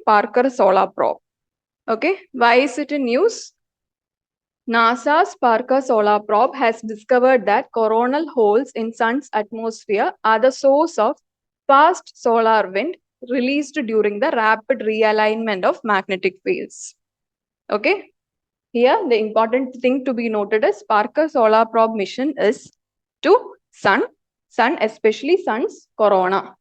Parker Solar Probe. Okay, why is it in news? NASA's Parker Solar Probe has discovered that coronal holes in Sun's atmosphere are the source of fast solar wind released during the rapid realignment of magnetic fields. Okay, here the important thing to be noted is Parker Solar Probe mission is to Sun especially Sun's corona.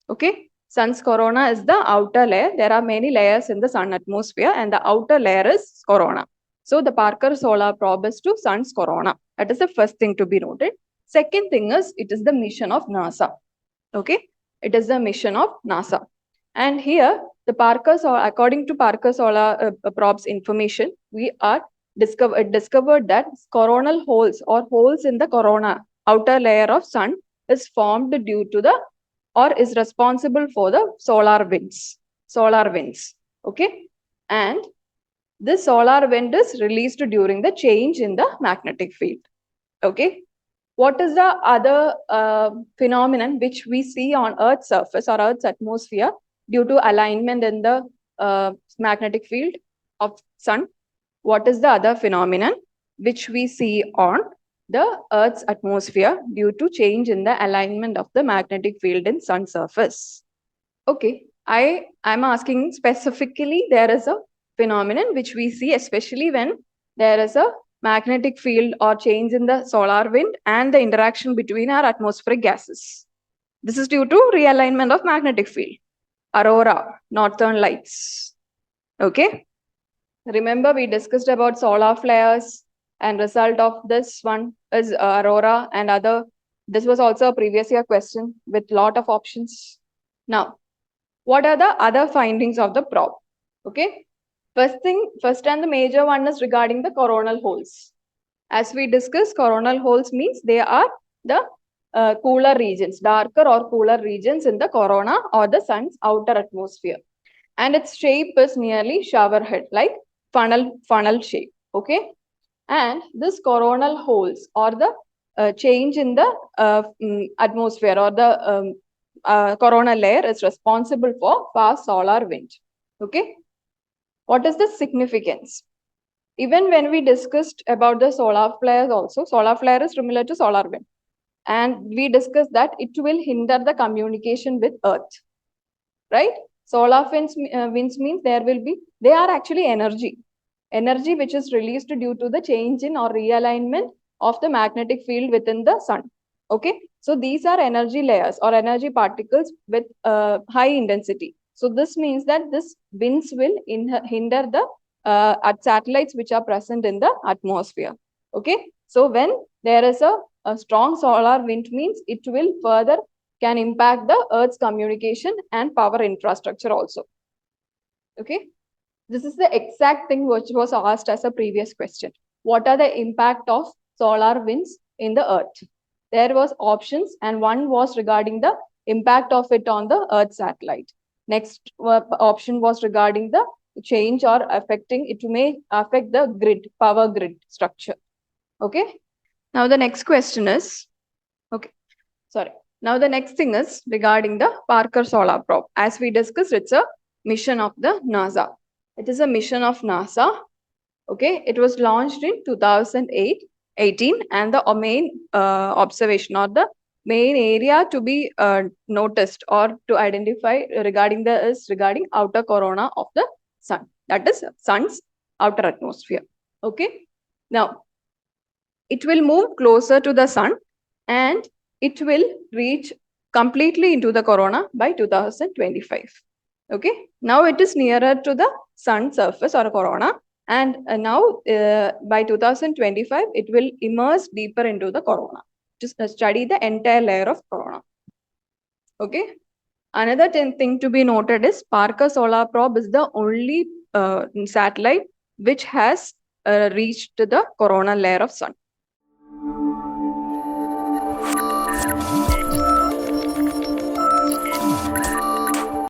Okay, Sun's corona is the outer layer. There are many layers in the Sun atmosphere and the outer layer is corona. So the Parker Solar Probe is to Sun's corona. That is the first thing to be noted. Second thing is it is the mission of NASA. Okay, it is the mission of NASA. And here the according to Parker Solar Probe's information, we are discovered that coronal holes or holes in the corona outer layer of Sun is formed due to the or is responsible for the solar winds. Okay, and this solar wind is released during the change in the magnetic field. Okay, what is the other phenomenon which we see on Earth's surface or Earth's atmosphere due to alignment in the magnetic field of Sun? What is the other phenomenon which we see on the Earth's atmosphere due to change in the alignment of the magnetic field in Sun surface? Okay, I'm asking specifically, there is a phenomenon which we see especially when there is a magnetic field or change in the solar wind and the interaction between our atmospheric gases. This is due to realignment of magnetic field. Aurora, northern lights. Okay. Remember we discussed about solar flares and result of this one is aurora and other. This was also a previous year question with lot of options. Now, what are the other findings of the probe? Okay. First and the major one is regarding the coronal holes. As we discussed, coronal holes means they are the cooler regions, darker or cooler regions in the corona or the Sun's outer atmosphere. And its shape is nearly shower head, like funnel shape. Okay. And this coronal holes or the change in the atmosphere or the coronal layer is responsible for fast solar wind. Okay. What is the significance? Even when we discussed about the solar flares also, solar flare is similar to solar wind. And we discussed that it will hinder the communication with Earth. Right? Solar winds means they are actually energy which is released due to the change in or realignment of the magnetic field within the Sun. Okay, so these are energy layers or energy particles with high intensity. So this means that this winds will hinder the satellites which are present in the atmosphere. Okay, so when there is a strong solar wind means it will further can impact the Earth's communication and power infrastructure also. Okay, this is the exact thing which was asked as a previous question. What are the impact of solar winds in the Earth? There was options and one was regarding the impact of it on the Earth satellite. Next option was regarding the change or affecting, it may affect the grid, power grid structure. Okay. Now the next question is, Now the next thing is regarding the Parker Solar Probe. As we discussed, it's a mission of the NASA. It is a mission of NASA. Okay, it was launched in 2018 and the main observation or the main area to be noticed or to identify regarding outer corona of the Sun. That is Sun's outer atmosphere. Okay. Now, it will move closer to the Sun and it will reach completely into the corona by 2025. Okay. Now it is nearer to the Sun surface or corona. And now by 2025, it will immerse deeper into the corona. Just study the entire layer of corona. Okay. Another thing to be noted is Parker Solar Probe is the only satellite which has reached the coronal layer of Sun.